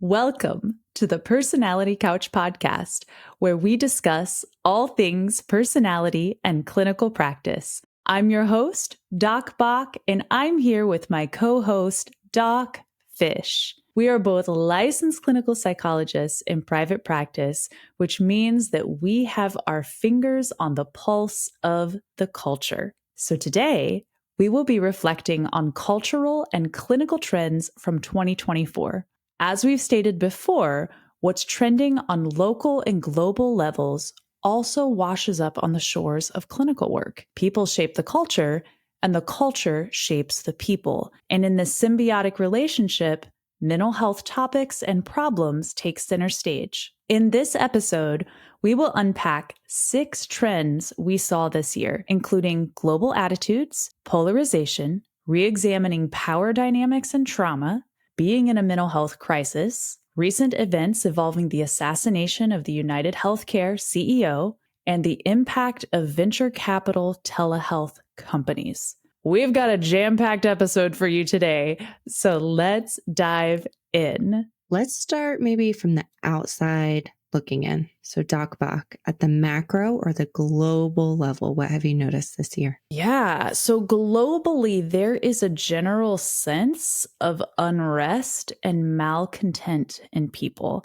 Welcome to the Personality Couch podcast, where we discuss all things personality and clinical practice. I'm your host, Doc Bach, and I'm here with my co-host, Doc Fish. We are both licensed clinical psychologists in private practice, which means that we have our fingers on the pulse of the culture. So today, we will be reflecting on cultural and clinical trends from 2024. As we've stated before, what's trending on local and global levels also washes up on the shores of clinical work. People shape the culture, and the culture shapes the people. And in this symbiotic relationship, mental health topics and problems take center stage. In this episode, we will unpack 6 trends we saw this year, including global attitudes, polarization, re-examining power dynamics and trauma, being in a mental health crisis, recent events involving the assassination of the United Healthcare CEO, and the impact of venture capital telehealth companies. We've got a jam-packed episode for you today, so let's dive in. Let's start maybe from the outside looking in. So Doc Bach, at the macro or the global level, what have you noticed this year? Yeah, so globally, there is a general sense of unrest and malcontent in people.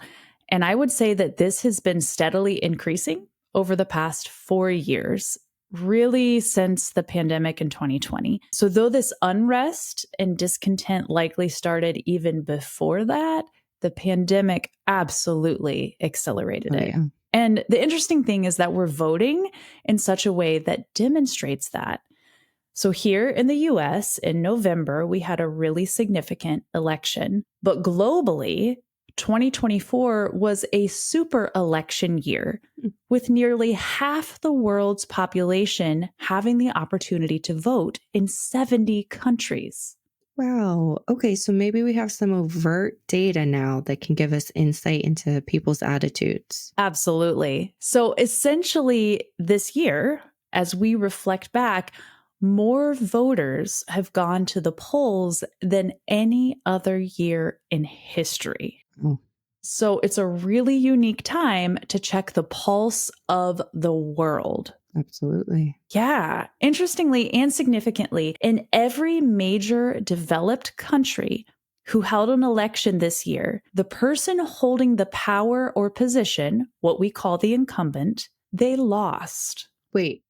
And I would say that this has been steadily increasing over the past 4 years, really since the pandemic in 2020. So though this unrest and discontent likely started even before that, the pandemic absolutely accelerated it. Yeah. And the interesting thing is that we're voting in such a way that demonstrates that. So here in the US in November, we had a really significant election. But globally, 2024 was a super election year, with nearly half the world's population having the opportunity to vote in 70 countries. Wow. Okay, so maybe we have some overt data now that can give us insight into people's attitudes. Absolutely. So essentially, this year, as we reflect back, more voters have gone to the polls than any other year in history. Oh. So it's a really unique time to check the pulse of the world. Absolutely. Yeah. Interestingly and significantly, in every major developed country who held an election this year, the person holding the power or position, what we call the incumbent, they lost. Wait,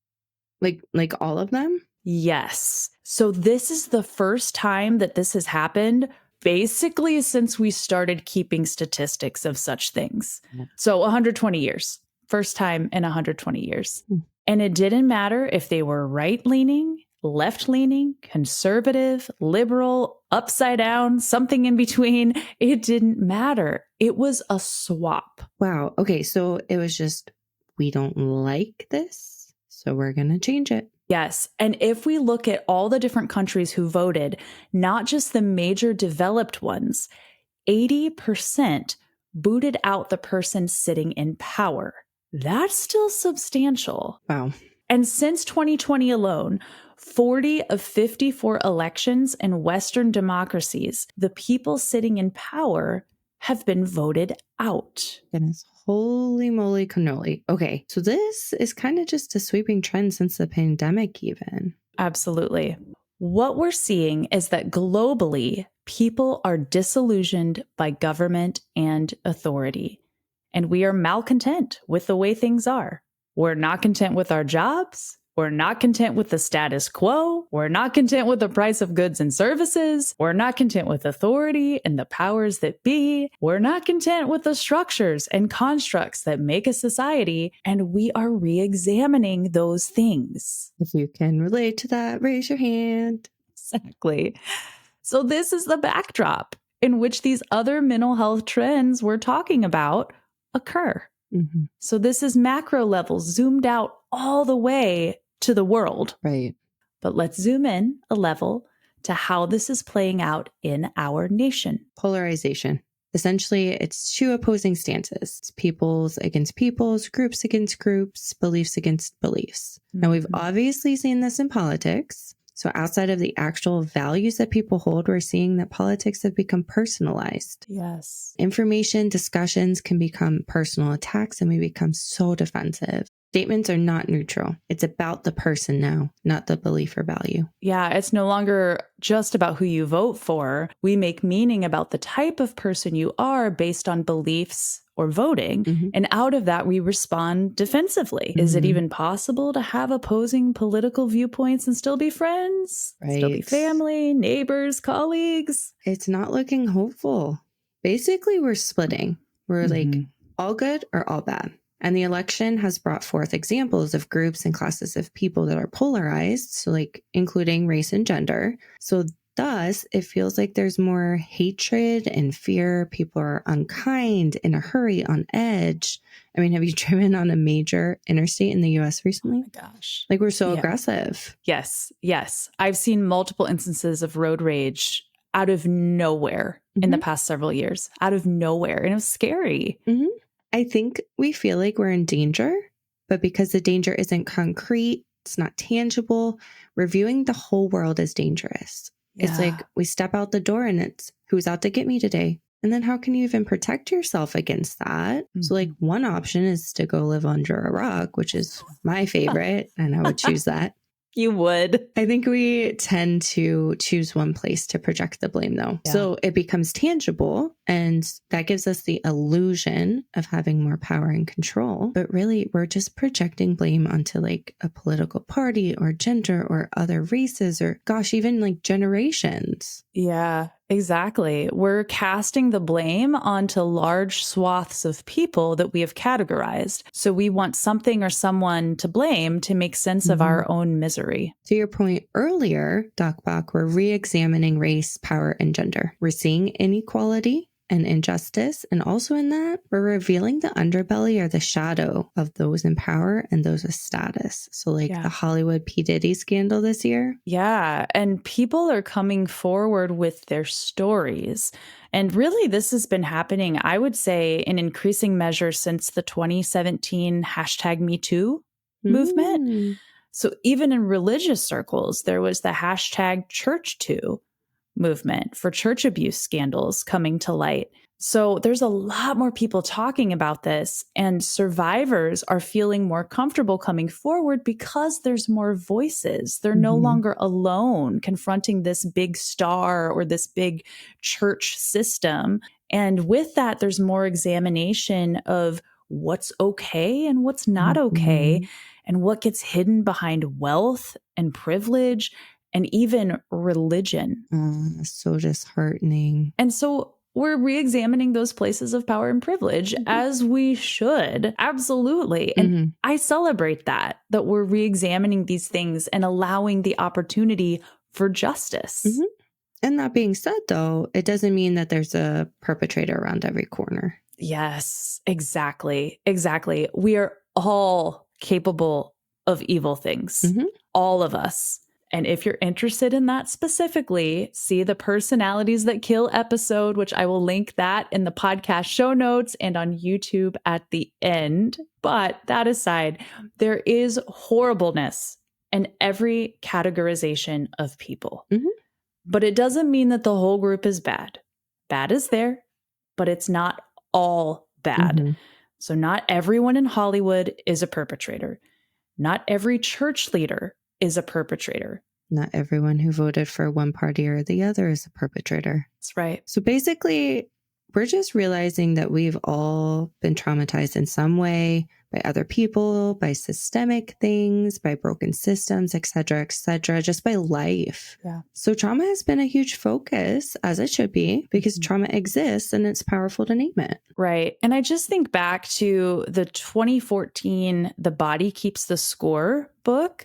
like all of them? Yes. So this is the first time that this has happened, basically since we started keeping statistics of such things. So 120 years. First time in 120 years. And it didn't matter if they were right-leaning, left-leaning, conservative, liberal, upside down, something in between. It didn't matter. It was a swap. Wow. Okay, so it was just, we don't like this, so we're going to change it. Yes. And if we look at all the different countries who voted, not just the major developed ones, 80% booted out the person sitting in power. That's still substantial. Wow. And since 2020 alone, 40 of 54 elections in Western democracies, the people sitting in power have been voted out. Goodness, holy moly cannoli. Okay, so this is kind of just a sweeping trend since the pandemic even. Absolutely. What we're seeing is that globally, people are disillusioned by government and authority. And we are malcontent with the way things are. We're not content with our jobs. We're not content with the status quo. We're not content with the price of goods and services. We're not content with authority and the powers that be. We're not content with the structures and constructs that make a society. And we are re-examining those things. If you can relate to that, raise your hand. Exactly. So this is the backdrop in which these other mental health trends we're talking about occur. Mm-hmm. So this is macro level, zoomed out all the way to the world. Right. But let's zoom in a level to how this is playing out in our nation. Polarization. Essentially, it's 2 opposing stances. It's peoples against peoples, groups against groups, beliefs against beliefs. Now, we've obviously seen this in politics. So outside of the actual values that people hold, we're seeing that politics have become personalized. Yes. Information discussions can become personal attacks, and we become so defensive. Statements are not neutral. It's about the person now, not the belief or value. Yeah, it's no longer just about who you vote for. We make meaning about the type of person you are based on beliefs or voting. Mhm. And out of that, we respond defensively. Is it even possible to have opposing political viewpoints and still be friends? Still be Right. family, neighbors, colleagues? It's not looking hopeful. Basically, we're splitting. We're like all good or all bad. And the election has brought forth examples of groups and classes of people that are polarized, so like including race and gender. So thus, it feels like there's more hatred and fear. People are unkind, in a hurry, on edge. I mean, have you driven on a major interstate in the US recently? Oh my gosh. Like, we're so aggressive. Yes. I've seen multiple instances of road rage out of nowhere in the past several years, out of nowhere. And it was scary. I think we feel like we're in danger, but because the danger isn't concrete, it's not tangible, we're viewing the whole world as dangerous. It's like we step out the door and it's who's out to get me today? And then how can you even protect yourself against that? So like one option is to go live under a rock, which is my favorite, and I would choose that. You would. I think we tend to choose one place to project the blame, though. Yeah. So it becomes tangible, and that gives us the illusion of having more power and control. But really, we're just projecting blame onto like a political party or gender or other races or, gosh, even like generations. Yeah, exactly. We're casting the blame onto large swaths of people that we have categorized. So we want something or someone to blame to make sense of our own misery. To your point earlier, Doc Bach, we're re-examining race, power, and gender. We're seeing inequality and injustice. And also in that, we're revealing the underbelly or the shadow of those in power and those with status. So like the Hollywood P. Diddy scandal this year. Yeah. And people are coming forward with their stories. And really, this has been happening, I would say, in increasing measure since the 2017 #MeToo movement. So even in religious circles, there was the #ChurchToo movement for church abuse scandals coming to light. So there's a lot more people talking about this, and survivors are feeling more comfortable coming forward because there's more voices. They're no longer alone confronting this big star or this big church system. And with that, there's more examination of what's okay and what's not okay, and what gets hidden behind wealth and privilege and even religion. So disheartening. And so we're re-examining those places of power and privilege as we should. Absolutely. And I celebrate that we're re-examining these things and allowing the opportunity for justice. And that being said, though, it doesn't mean that there's a perpetrator around every corner. Yes, exactly. We are all capable of evil things. All of us. And if you're interested in that specifically, see the Personalities That Kill episode, which I will link that in the podcast show notes and on YouTube at the end. But that aside, there is horribleness in every categorization of people. But it doesn't mean that the whole group is bad. Bad is there, but it's not all bad. So not everyone in Hollywood is a perpetrator. Not every church leader is a perpetrator. Not everyone who voted for one party or the other is a perpetrator. That's right. So basically, we're just realizing that we've all been traumatized in some way by other people, by systemic things, by broken systems, et cetera, just by life. Yeah. So trauma has been a huge focus, as it should be, because trauma exists and it's powerful to name it. Right. And I just think back to the 2014 The Body Keeps the Score book,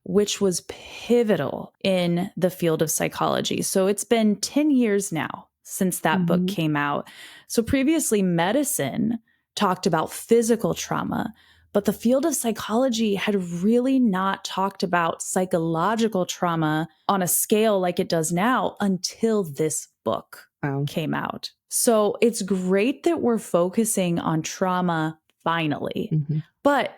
which was pivotal in the field of psychology. So it's been 10 years now since that book came out. So previously, medicine talked about physical trauma, but the field of psychology had really not talked about psychological trauma on a scale like it does now until this book came out. So it's great that we're focusing on trauma finally. Mm-hmm.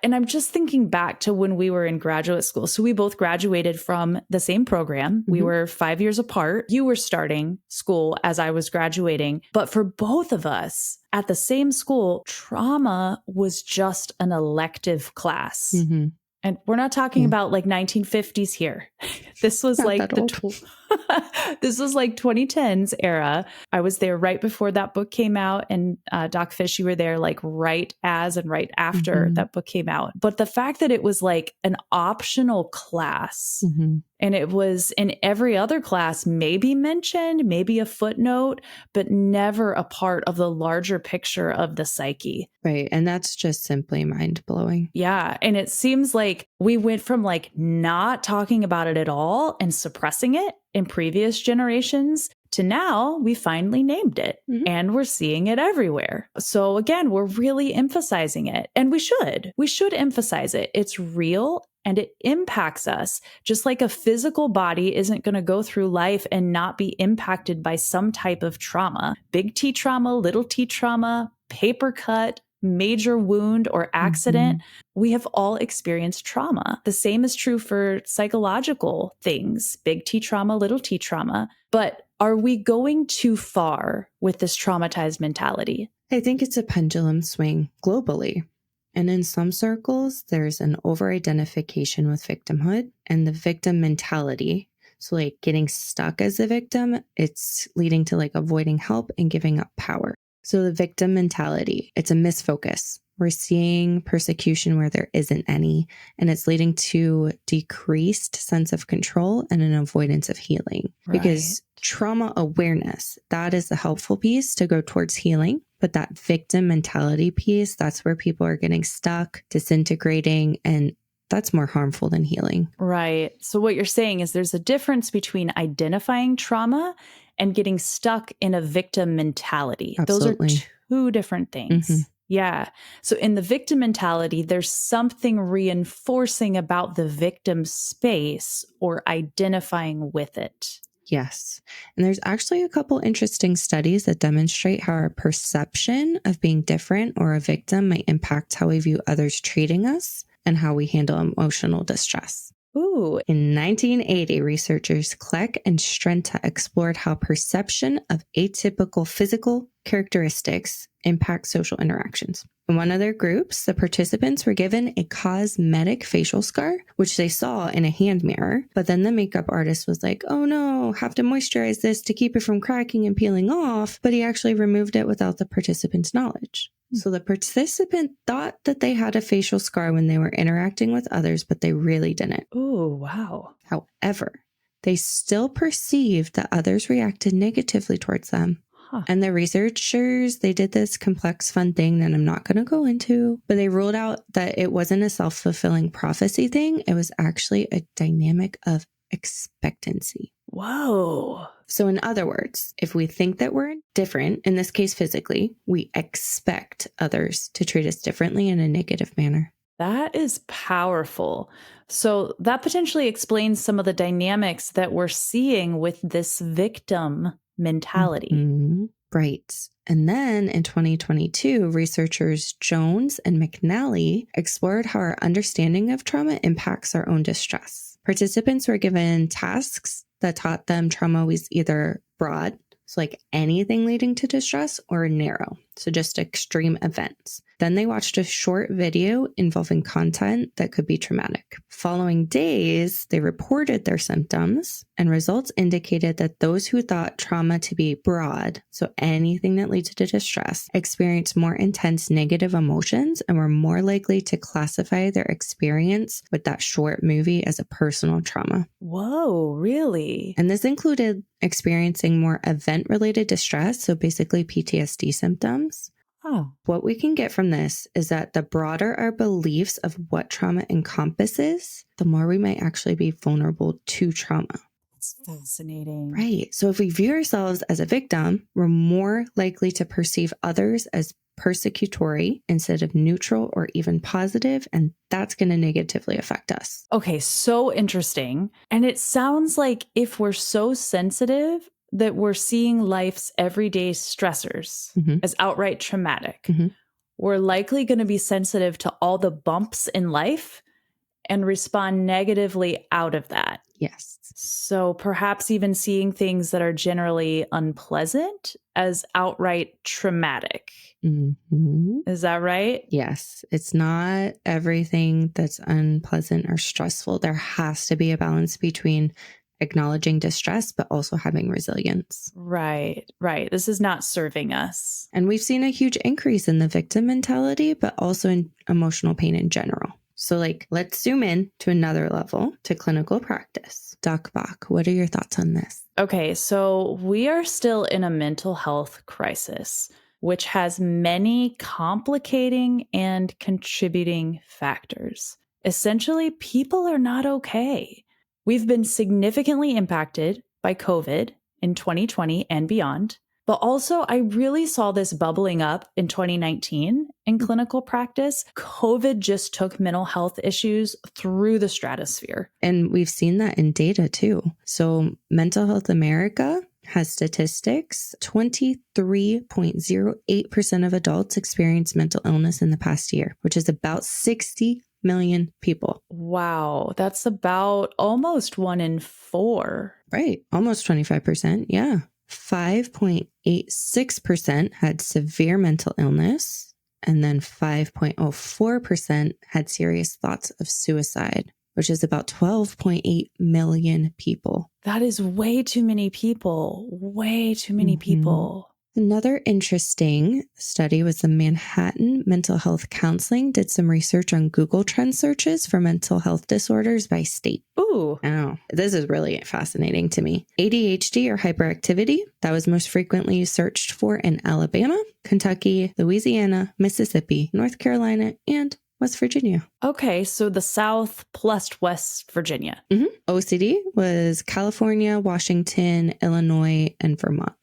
And I'm just thinking back to when we were in graduate school. So we both graduated from the same program. We were 5 years apart. You were starting school as I was graduating. But for both of us at the same school, trauma was just an elective class. Mm-hmm. And we're not talking about like 1950s here. This was Not like that old. this was like 2010s era. I was there right before that book came out, and Doc Fish, you were there like right as and right after that book came out. But the fact that it was like an optional class, and it was in every other class, maybe mentioned, maybe a footnote, but never a part of the larger picture of the psyche. Right. And that's just simply mind blowing. Yeah. And it seems like we went from like not talking about it at all and suppressing it in previous generations to now we finally named it and we're seeing it everywhere. So again, we're really emphasizing it, and we should emphasize it. It's real and it impacts us, just like a physical body isn't going to go through life and not be impacted by some type of trauma. Big T trauma, little t trauma, paper cut, major wound or accident. We have all experienced trauma. The same is true for psychological things, big T trauma, little t trauma. But are we going too far with this traumatized mentality? I think it's a pendulum swing globally. And in some circles, there's an over-identification with victimhood and the victim mentality. So like getting stuck as a victim, it's leading to like avoiding help and giving up power. So the victim mentality, it's a misfocus. We're seeing persecution where there isn't any, and it's leading to decreased sense of control and an avoidance of healing. Right. Because trauma awareness, that is the helpful piece to go towards healing. But that victim mentality piece, that's where people are getting stuck, disintegrating, and that's more harmful than healing. Right. So what you're saying is there's a difference between identifying trauma and getting stuck in a victim mentality. Absolutely. Those are two different things. Yeah. So in the victim mentality, there's something reinforcing about the victim space or identifying with it. Yes. And there's actually a couple interesting studies that demonstrate how our perception of being different or a victim might impact how we view others treating us and how we handle emotional distress. Ooh. In 1980, researchers Kleck and Strenta explored how perception of atypical physical characteristics impact social interactions. In one of their groups, the participants were given a cosmetic facial scar, which they saw in a hand mirror. But then the makeup artist was like, oh no, have to moisturize this to keep it from cracking and peeling off. But he actually removed it without the participant's knowledge. So the participant thought that they had a facial scar when they were interacting with others, but they really didn't. Oh, wow. However, they still perceived that others reacted negatively towards them. And the researchers, they did this complex, fun thing that I'm not going to go into, but they ruled out that it wasn't a self-fulfilling prophecy thing. It was actually a dynamic of expectancy. Whoa. So in other words, if we think that we're different, in this case physically, we expect others to treat us differently in a negative manner. That is powerful. So that potentially explains some of the dynamics that we're seeing with this victim mentality. Right. And then in 2022, researchers Jones and McNally explored how our understanding of trauma impacts our own distress. Participants were given tasks that taught them trauma was either broad, so like anything leading to distress, or narrow, so just extreme events. Then they watched a short video involving content that could be traumatic. Following days, they reported their symptoms, and results indicated that those who thought trauma to be broad, so anything that leads to distress, experienced more intense negative emotions and were more likely to classify their experience with that short movie as a personal trauma. Whoa, really? And this included experiencing more event-related distress, so basically PTSD symptoms. Oh. What we can get from this is that the broader our beliefs of what trauma encompasses, the more we might actually be vulnerable to trauma. That's fascinating. Right. So if we view ourselves as a victim, we're more likely to perceive others as persecutory instead of neutral or even positive, and that's going to negatively affect us. Okay, so interesting. And it sounds like if we're so sensitive that we're seeing life's everyday stressors as outright traumatic, we're likely going to be sensitive to all the bumps in life and respond negatively out of that. Yes. So perhaps even seeing things that are generally unpleasant as outright traumatic. Mm-hmm. Is that right? Yes. It's not everything that's unpleasant or stressful. There has to be a balance between acknowledging distress, but also having resilience. Right. This is not serving us. And we've seen a huge increase in the victim mentality, but also in emotional pain in general. So let's zoom in to another level, to clinical practice. Doc Bach, what are your thoughts on this? Okay, so we are still in a mental health crisis, which has many complicating and contributing factors. Essentially, people are not okay. We've been significantly impacted by COVID in 2020 and beyond. But also, I really saw this bubbling up in 2019 in clinical practice. COVID just took mental health issues through the stratosphere. And we've seen that in data too. So Mental Health America has statistics. 23.08% of adults experienced mental illness in the past year, which is about 60 million people. Wow, that's about almost 1 in 4. Right. Almost 25%. Yeah. 5.86% had severe mental illness, and then 5.04% had serious thoughts of suicide, which is about 12.8 million people. That is way too many people. Way too many people. Another interesting study was the Manhattan Mental Health Counseling did some research on Google Trend searches for mental health disorders by state. Ooh. Oh, this is really fascinating to me. ADHD or hyperactivity, that was most frequently searched for in Alabama, Kentucky, Louisiana, Mississippi, North Carolina, and West Virginia. Okay, so the South plus West Virginia. OCD was California, Washington, Illinois, and Vermont.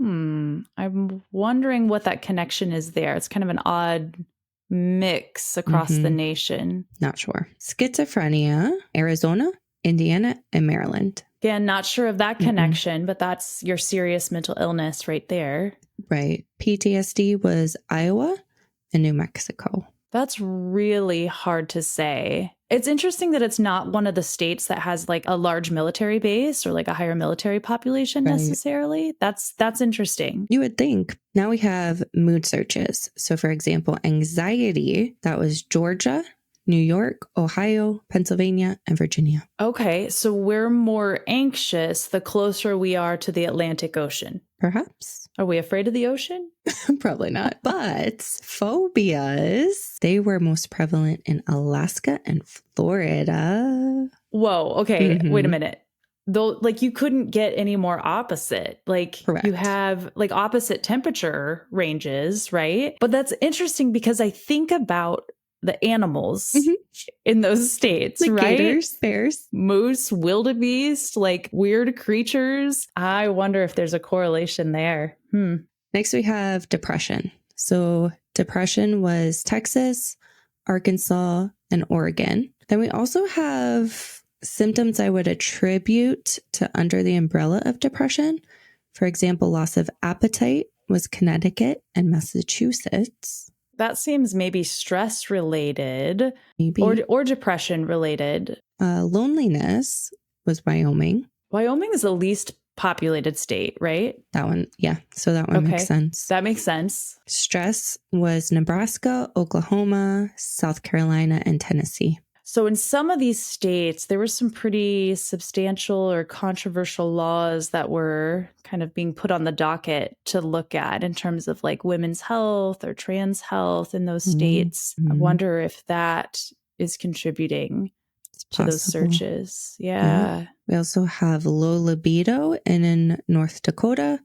I'm wondering what that connection is there. It's kind of an odd mix across the nation. Not sure. Schizophrenia, Arizona, Indiana, and Maryland. Again, not sure of that connection, but that's your serious mental illness right there. Right. PTSD was Iowa and New Mexico. That's really hard to say. It's interesting that it's not one of the states that has a large military base or a higher military population necessarily. That's interesting. You would think. Now we have mood searches. So for example, anxiety, that was Georgia, New York, Ohio, Pennsylvania, and Virginia. Okay, so we're more anxious the closer we are to the Atlantic Ocean. Perhaps. Are we afraid of the ocean? Probably not. But phobias, they were most prevalent in Alaska and Florida. Whoa, okay, wait a minute. Though, you couldn't get any more opposite. Correct. You have opposite temperature ranges, right? But that's interesting because I think about the animals in those states, right? Gators, bears, moose, wildebeest, weird creatures. I wonder if there's a correlation there. Next, we have depression. So depression was Texas, Arkansas, and Oregon. Then we also have symptoms I would attribute to under the umbrella of depression. For example, loss of appetite was Connecticut and Massachusetts. That seems maybe stress related, Maybe. or depression related. Loneliness was Wyoming. Wyoming is the least populated state, right? That one, yeah. So that one makes sense. That makes sense. Stress was Nebraska, Oklahoma, South Carolina, and Tennessee. So in some of these states, there were some pretty substantial or controversial laws that were kind of being put on the docket to look at in terms of women's health or trans health in those states. I wonder if that is contributing to those searches. Yeah. We also have low libido in North Dakota,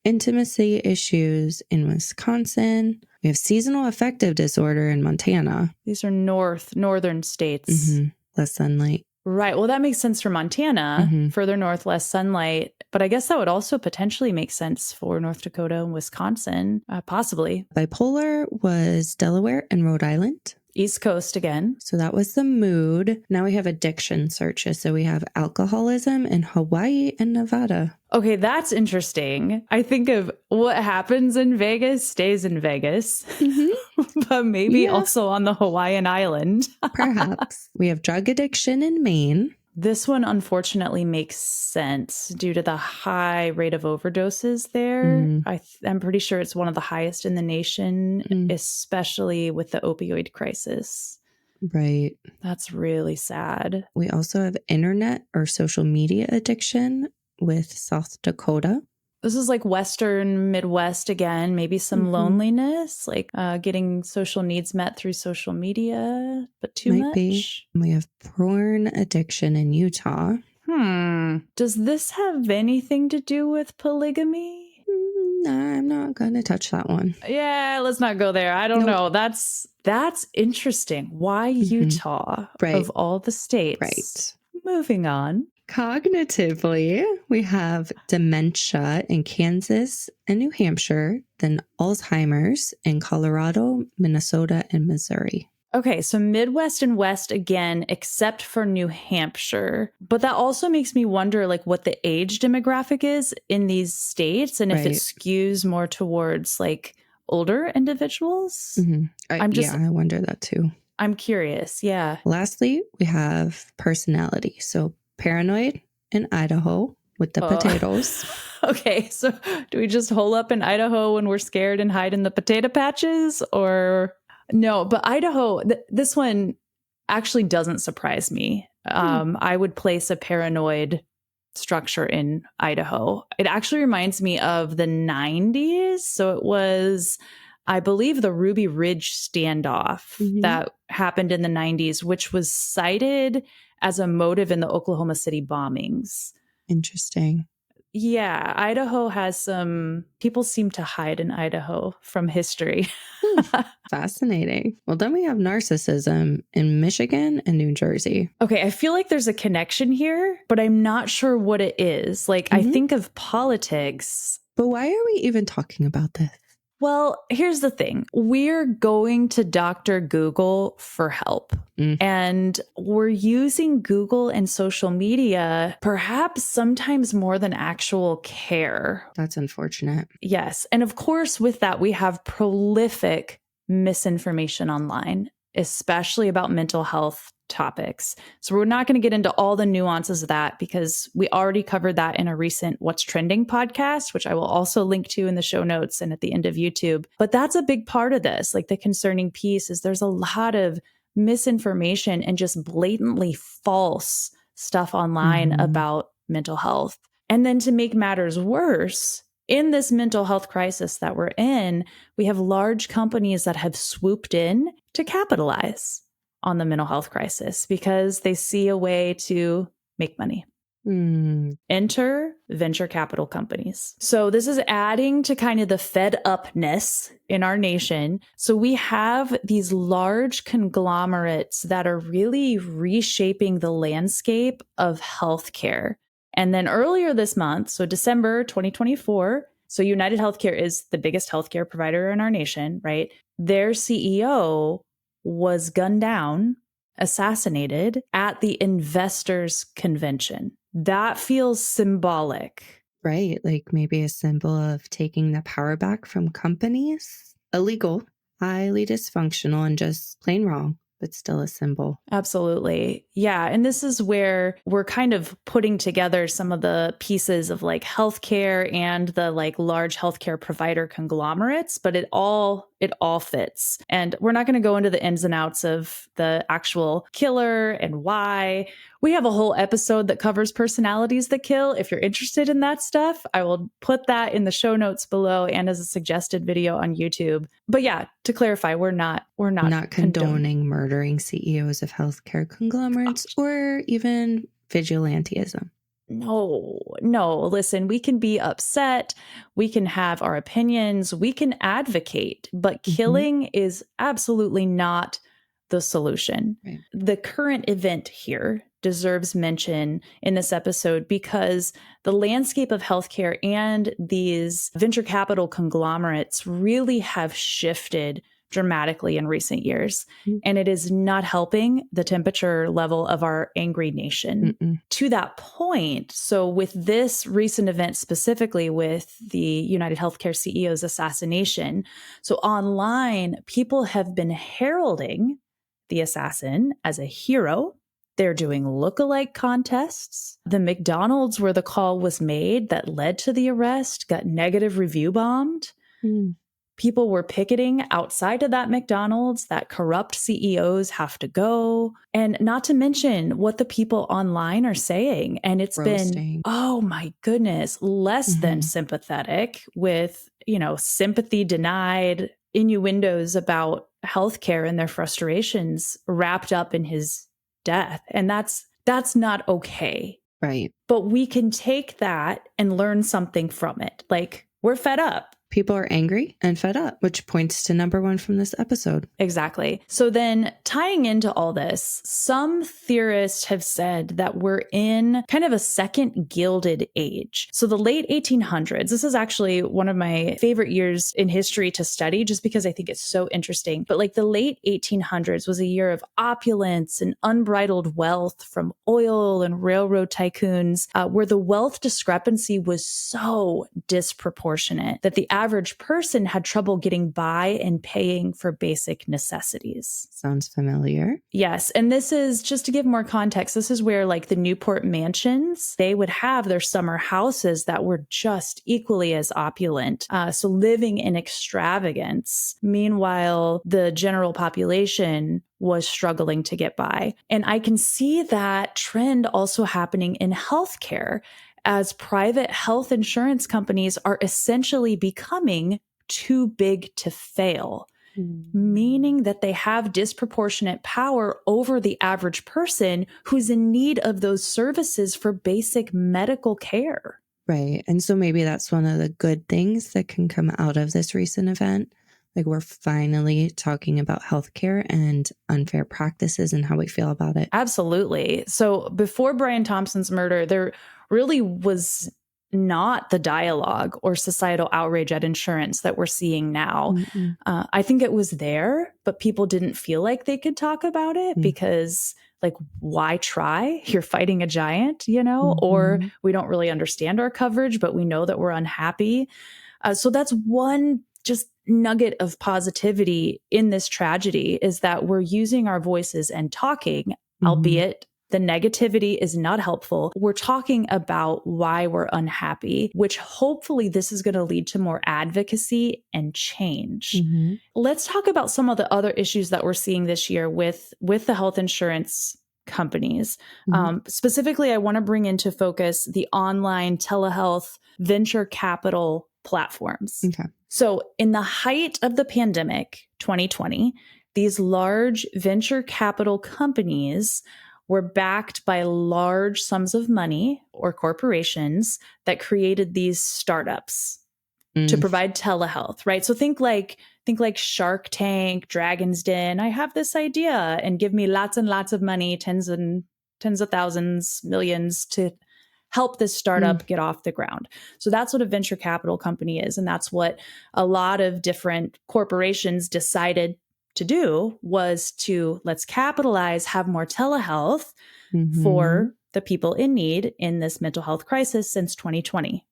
intimacy issues in Wisconsin. We have seasonal affective disorder in Montana. These are northern states. Less sunlight. Right. Well, that makes sense for Montana. Further north, less sunlight. But I guess that would also potentially make sense for North Dakota and Wisconsin, possibly. Bipolar was Delaware and Rhode Island. East Coast again. So that was the mood. Now we have addiction searches. So we have alcoholism in Hawaii and Nevada. Okay, that's interesting. I think of what happens in Vegas stays in Vegas, but maybe also on the Hawaiian island. Perhaps. We have drug addiction in Maine. This one unfortunately makes sense due to the high rate of overdoses there. I'm pretty sure it's one of the highest in the nation, especially with the opioid crisis. Right. That's really sad. We also have internet or social media addiction with South Dakota. This is like Western Midwest again, maybe some loneliness, like getting social needs met through social media, but too much. We have porn addiction in Utah. Does this have anything to do with polygamy? No, I'm not going to touch that one. Yeah, let's not go there. I don't know. That's interesting. Why Utah of all the states? Right. Moving on. Cognitively, we have dementia in Kansas and New Hampshire, then Alzheimer's in Colorado, Minnesota, and Missouri. Okay, so Midwest and West again, except for New Hampshire. But that also makes me wonder like what the age demographic is in these states and if it skews more towards like older individuals. I wonder that too. I'm curious. Yeah. Lastly, we have personality. So paranoid in Idaho with the potatoes. Okay, so do we just hole up in Idaho when we're scared and hide in the potato patches or... No, but Idaho, this one actually doesn't surprise me. I would place a paranoid structure in Idaho. It actually reminds me of the 90s. So it was, I believe, the Ruby Ridge standoff that happened in the 90s, which was cited as a motive in the Oklahoma City bombings. Interesting. Yeah, Idaho has some... People seem to hide in Idaho from history. Fascinating. Well, then we have narcissism in Michigan and New Jersey. Okay, I feel like there's a connection here, but I'm not sure what it is. Like, I think of politics. But why are we even talking about this? Well, here's the thing. We're going to Dr. Google for help. And we're using Google and social media, perhaps sometimes more than actual care. That's unfortunate. Yes. And of course, with that, we have prolific misinformation online, especially about mental health topics. So we're not going to get into all the nuances of that because we already covered that in a recent What's Trending podcast, which I will also link to in the show notes and at the end of YouTube. But that's a big part of this. Like the concerning piece is there's a lot of misinformation and just blatantly false stuff online about mental health. And then to make matters worse, in this mental health crisis that we're in, we have large companies that have swooped in to capitalize on the mental health crisis because they see a way to make money. Enter venture capital companies. So this is adding to kind of the fed upness in our nation. So we have these large conglomerates that are really reshaping the landscape of healthcare. And then earlier this month, so December 2024, so United Healthcare is the biggest healthcare provider in our nation, right? Their CEO was gunned down, assassinated at the investors convention. That feels symbolic. Right. Like maybe a symbol of taking the power back from companies. Illegal, highly dysfunctional, and just plain wrong, but still a symbol. Absolutely. Yeah. And this is where we're kind of putting together some of the pieces of like healthcare and the like large healthcare provider conglomerates, but it all fits. And we're not going to go into the ins and outs of the actual killer and why. We have a whole episode that covers personalities that kill. If you're interested in that stuff, I will put that in the show notes below and as a suggested video on YouTube. But yeah, to clarify, we're not condoning murdering CEOs of healthcare conglomerates or even vigilantism. No. Listen, we can be upset. We can have our opinions. We can advocate, but killing is absolutely not the solution. Right. The current event here deserves mention in this episode because the landscape of healthcare and these venture capital conglomerates really have shifted dramatically in recent years. And it is not helping the temperature level of our angry nation. To that point, so with this recent event specifically with the United Healthcare CEO's assassination, so online, people have been heralding the assassin as a hero. They're doing lookalike contests. The McDonald's where the call was made that led to the arrest got negative review bombed. People were picketing outside of that McDonald's that corrupt CEOs have to go. And not to mention what the people online are saying. And it's been, oh my goodness, less than sympathetic with, sympathy denied, innuendos about healthcare and their frustrations wrapped up in his death. And that's not okay. Right. But we can take that and learn something from it. Like, we're fed up. People are angry and fed up, which points to number one from this episode. Exactly. So then tying into all this, some theorists have said that we're in kind of a second Gilded Age. So the late 1800s, this is actually one of my favorite years in history to study just because I think it's so interesting. But like the late 1800s was a year of opulence and unbridled wealth from oil and railroad tycoons, where the wealth discrepancy was so disproportionate that the average person had trouble getting by and paying for basic necessities. Sounds familiar. Yes. And this is, just to give more context, this is where like the Newport mansions, they would have their summer houses that were just equally as opulent. So living in extravagance. Meanwhile, the general population was struggling to get by. And I can see that trend also happening in healthcare, as private health insurance companies are essentially becoming too big to fail, meaning that they have disproportionate power over the average person who's in need of those services for basic medical care. Right. And so maybe that's one of the good things that can come out of this recent event. Like, we're finally talking about healthcare and unfair practices and how we feel about it. Absolutely. So before Brian Thompson's murder, there really was not the dialogue or societal outrage at insurance that we're seeing now. I think it was there, but people didn't feel like they could talk about it because, like, why try? You're fighting a giant, or we don't really understand our coverage, but we know that we're unhappy. So that's one just nugget of positivity in this tragedy, is that we're using our voices and talking, albeit the negativity is not helpful. We're talking about why we're unhappy, which hopefully this is going to lead to more advocacy and change. Let's talk about some of the other issues that we're seeing this year with the health insurance companies. Specifically, I want to bring into focus the online telehealth venture capital platforms. So in the height of the pandemic, 2020, these large venture capital companies were backed by large sums of money or corporations that created these startups to provide telehealth, right? So think like Shark Tank, Dragon's Den. I have this idea, and give me lots and lots of money, tens of thousands, millions to help this startup get off the ground. So that's what a venture capital company is. And that's what a lot of different corporations decided to do, was to let's capitalize, have more telehealth for the people in need in this mental health crisis since 2020.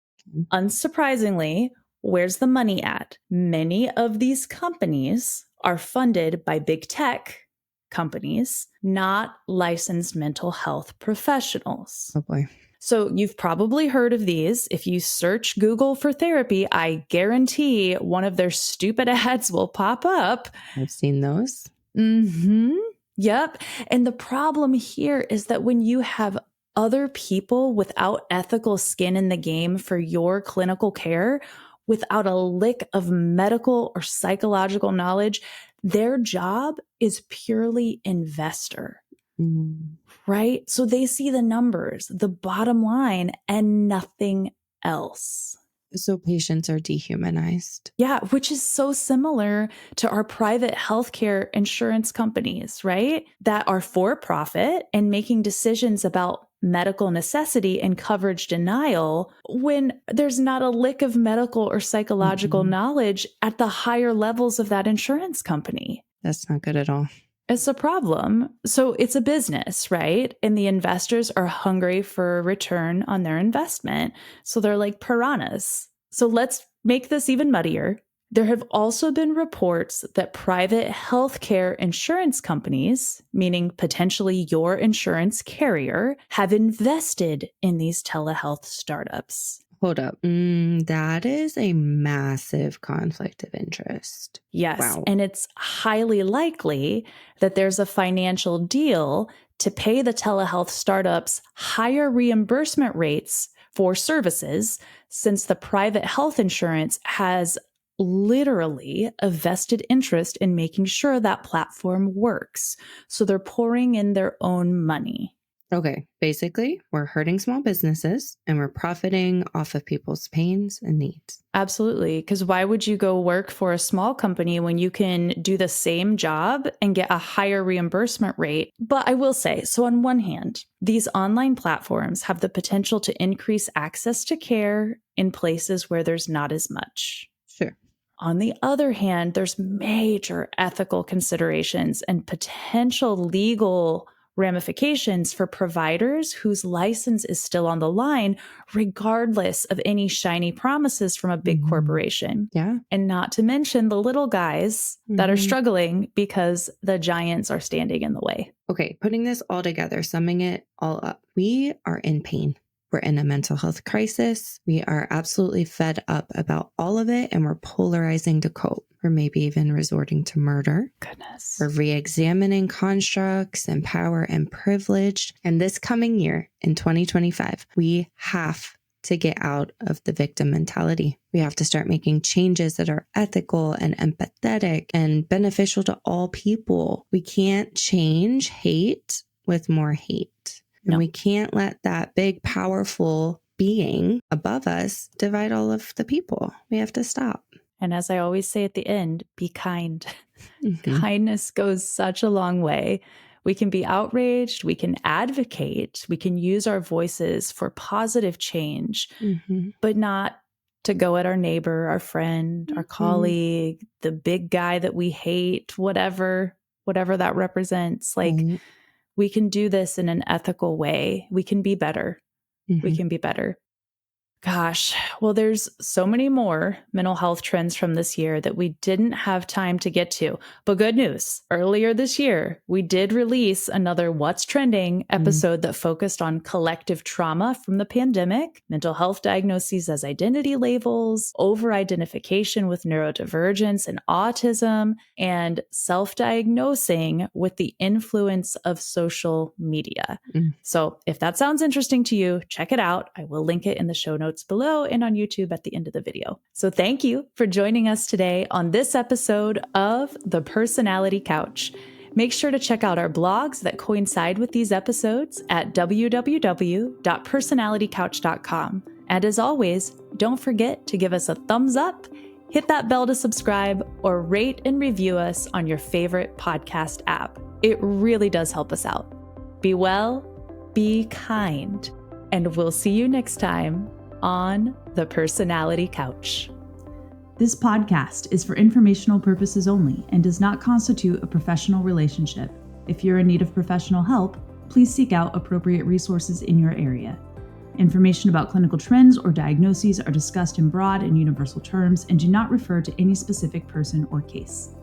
Unsurprisingly, where's the money at? Many of these companies are funded by big tech companies, not licensed mental health professionals. Oh boy. So you've probably heard of these. If you search Google for therapy, I guarantee one of their stupid ads will pop up. I've seen those. Yep. And the problem here is that when you have other people without ethical skin in the game for your clinical care, without a lick of medical or psychological knowledge, their job is purely investor. Right? So they see the numbers, the bottom line, and nothing else. So patients are dehumanized. Yeah, which is so similar to our private healthcare insurance companies, right? That are for profit and making decisions about medical necessity and coverage denial when there's not a lick of medical or psychological knowledge at the higher levels of that insurance company. That's not good at all. It's a problem. So it's a business, right? And the investors are hungry for a return on their investment. So they're like piranhas. So let's make this even muddier. There have also been reports that private healthcare insurance companies, meaning potentially your insurance carrier, have invested in these telehealth startups. Hold up. That is a massive conflict of interest. Yes. Wow. And it's highly likely that there's a financial deal to pay the telehealth startups higher reimbursement rates for services, since the private health insurance has literally a vested interest in making sure that platform works. So they're pouring in their own money. Okay, basically, we're hurting small businesses and we're profiting off of people's pains and needs. Absolutely. Because why would you go work for a small company when you can do the same job and get a higher reimbursement rate? But I will say, so on one hand, these online platforms have the potential to increase access to care in places where there's not as much. Sure. On the other hand, there's major ethical considerations and potential legal ramifications for providers whose license is still on the line, regardless of any shiny promises from a big corporation. Yeah. And not to mention the little guys that are struggling because the giants are standing in the way. Okay, putting this all together, summing it all up, we are in pain. We're in a mental health crisis. We are absolutely fed up about all of it, and we're polarizing to cope. Or maybe even resorting to murder. Goodness. We're re-examining constructs and power and privilege. And this coming year, in 2025, we have to get out of the victim mentality. We have to start making changes that are ethical and empathetic and beneficial to all people. We can't change hate with more hate. And we can't let that big, powerful being above us divide all of the people. We have to stop. And as I always say at the end, be kind. Kindness goes such a long way. We can be outraged. We can advocate. We can use our voices for positive change, but not to go at our neighbor, our friend, our colleague, the big guy that we hate, whatever that represents. Like, we can do this in an ethical way. We can be better. We can be better. Gosh, well, there's so many more mental health trends from this year that we didn't have time to get to. But good news, earlier this year, we did release another What's Trending episode that focused on collective trauma from the pandemic, mental health diagnoses as identity labels, over-identification with neurodivergence and autism, and self-diagnosing with the influence of social media. So if that sounds interesting to you, check it out. I will link it in the show notes below and on YouTube at the end of the video. So thank you for joining us today on this episode of The Personality Couch. Make sure to check out our blogs that coincide with these episodes at www.personalitycouch.com. And as always, don't forget to give us a thumbs up, hit that bell to subscribe, or rate and review us on your favorite podcast app. It really does help us out. Be well, be kind, and we'll see you next time on The Personality Couch. This podcast is for informational purposes only and does not constitute a professional relationship. If you're in need of professional help, please seek out appropriate resources in your area. Information about clinical trends or diagnoses are discussed in broad and universal terms and do not refer to any specific person or case.